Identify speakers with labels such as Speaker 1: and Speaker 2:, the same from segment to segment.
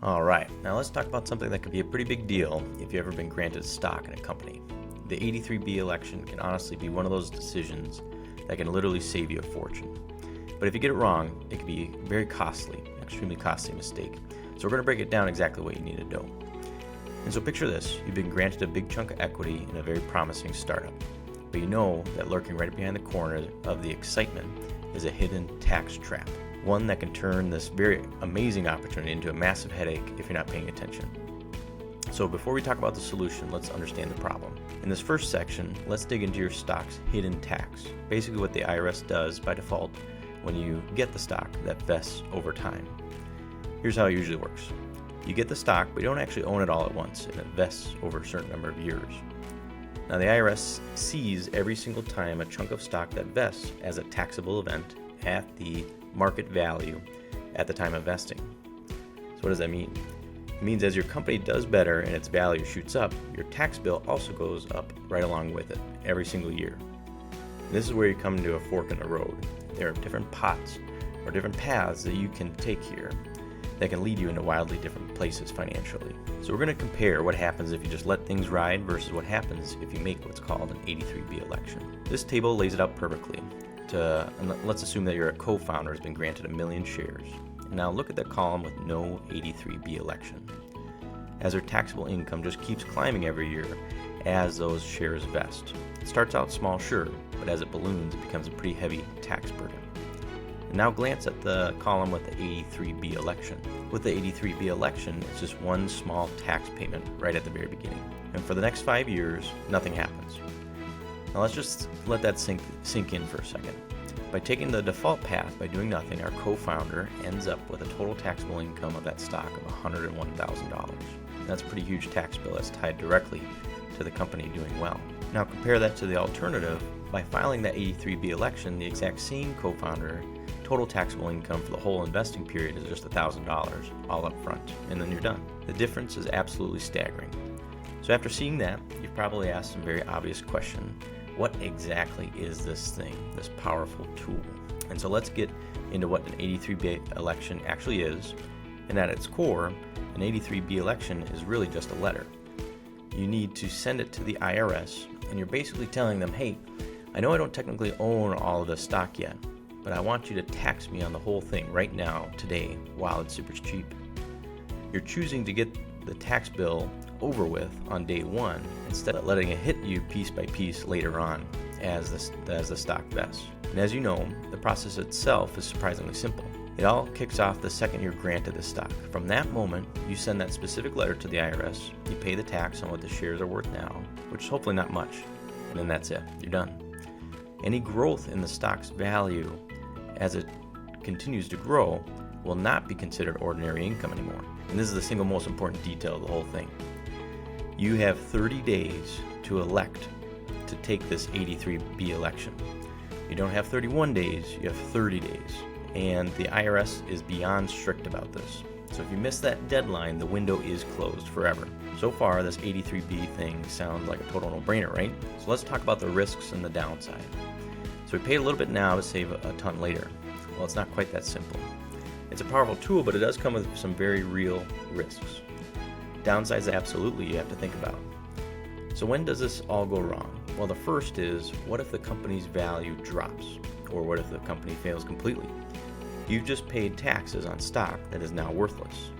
Speaker 1: All right, now let's talk about something that could be a pretty big deal if you've ever been granted stock in a company. The 83B election can honestly be one of those decisions that can literally save you a fortune. But if you get it wrong, it can be very costly, an extremely costly mistake. So we're going to break it down exactly what you need to know. And so picture this, you've been granted a big chunk of equity in a very promising startup. But you know that lurking right behind the corner of the excitement is a hidden tax trap. One that can turn this very amazing opportunity into a massive headache if you're not paying attention. So before we talk about the solution, let's understand the problem. In this first section, let's dig into your stock's hidden tax. Basically what the IRS does by default when you get the stock that vests over time. Here's how it usually works. You get the stock, but you don't actually own it all at once, and it vests over a certain number of years. Now the IRS sees every single time a chunk of stock that vests as a taxable event at the market value at the time of vesting. So what does that mean? It means as your company does better and its value shoots up, your tax bill also goes up right along with it every single year. And this is where you come to a fork in the road. There are different pots or different paths that you can take here that can lead you into wildly different places financially. So we're going to compare what happens if you just let things ride versus what happens if you make what's called an 83B election. This table lays it out perfectly. Let's assume that you're a co-founder who's been granted 1 million shares. And now look at that column with no 83B election. As their taxable income just keeps climbing every year as those shares vest. It starts out small, sure, but as it balloons, it becomes a pretty heavy tax burden. And now glance at the column with the 83B election. With the 83B election, it's just one small tax payment right at the very beginning. And for the next 5 years, nothing happens. Now let's just let that sink in for a second. By taking the default path by doing nothing, our co-founder ends up with a total taxable income of that stock of $101,000. That's a pretty huge tax bill that's tied directly to the company doing well. Now compare that to the alternative. By filing that 83B election, the exact same co-founder, total taxable income for the whole investing period is just $1,000 all up front, and then you're done. The difference is absolutely staggering. So after seeing that, you've probably asked some very obvious question. What exactly is this thing, this powerful tool? And so let's get into what an 83B election actually is. And at its core, an 83B election is really just a letter. You need to send it to the IRS, and you're basically telling them, hey, I know I don't technically own all of this stock yet, but I want you to tax me on the whole thing right now, today, while it's super cheap. You're choosing to get the tax bill over with on day one instead of letting it hit you piece by piece later on as the stock vests. And as you know, the process itself is surprisingly simple. It all kicks off the second you're granted the stock. From that moment, you send that specific letter to the IRS, you pay the tax on what the shares are worth now, which is hopefully not much, and then that's it, you're done. Any growth in the stock's value as it continues to grow will not be considered ordinary income anymore. And this is the single most important detail of the whole thing. You have 30 days to elect to take this 83B election. You don't have 31 days, you have 30 days. And the IRS is beyond strict about this. So if you miss that deadline, the window is closed forever. So far, this 83B thing sounds like a total no-brainer, right? So let's talk about the risks and the downside. So we pay a little bit now to save a ton later. Well, it's not quite that simple. It's a powerful tool, but it does come with some very real risks. Downsides, absolutely, you have to think about. So when does this all go wrong? Well, the first is, what if the company's value drops? Or what if the company fails completely? You've just paid taxes on stock that is now worthless.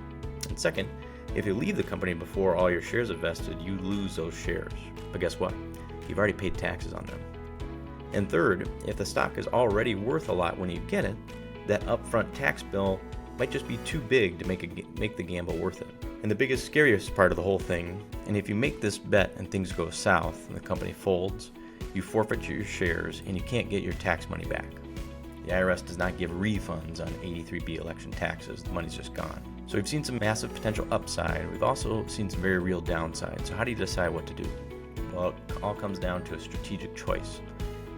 Speaker 1: And second, if you leave the company before all your shares are vested, you lose those shares. But guess what? You've already paid taxes on them. And third, if the stock is already worth a lot when you get it, that upfront tax bill might just be too big to make the gamble worth it. And the biggest, scariest part of the whole thing, and if you make this bet and things go south and the company folds, you forfeit your shares and you can't get your tax money back. The IRS does not give refunds on 83B election taxes. The money's just gone. So we've seen some massive potential upside. We've also seen some very real downside. So how do you decide what to do? Well, it all comes down to a strategic choice.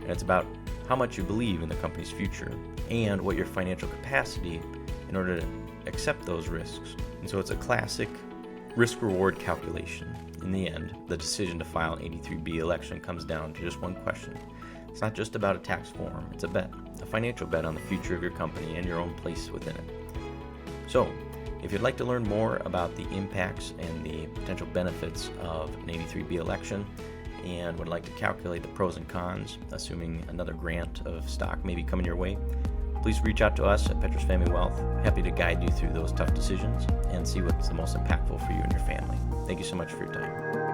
Speaker 1: And it's about how much you believe in the company's future and what your financial capacity in order to accept those risks. And so it's a classic risk-reward calculation. In the end, the decision to file an 83B election comes down to just one question. It's not just about a tax form, it's a bet, a financial bet on the future of your company and your own place within it. So, If you'd like to learn more about the impacts and the potential benefits of an 83B election and would like to calculate the pros and cons, assuming another grant of stock may be coming your way, please reach out to us at Petrus Family Wealth. Happy to guide you through those tough decisions and see what's the most impactful for you and your family. Thank you so much for your time.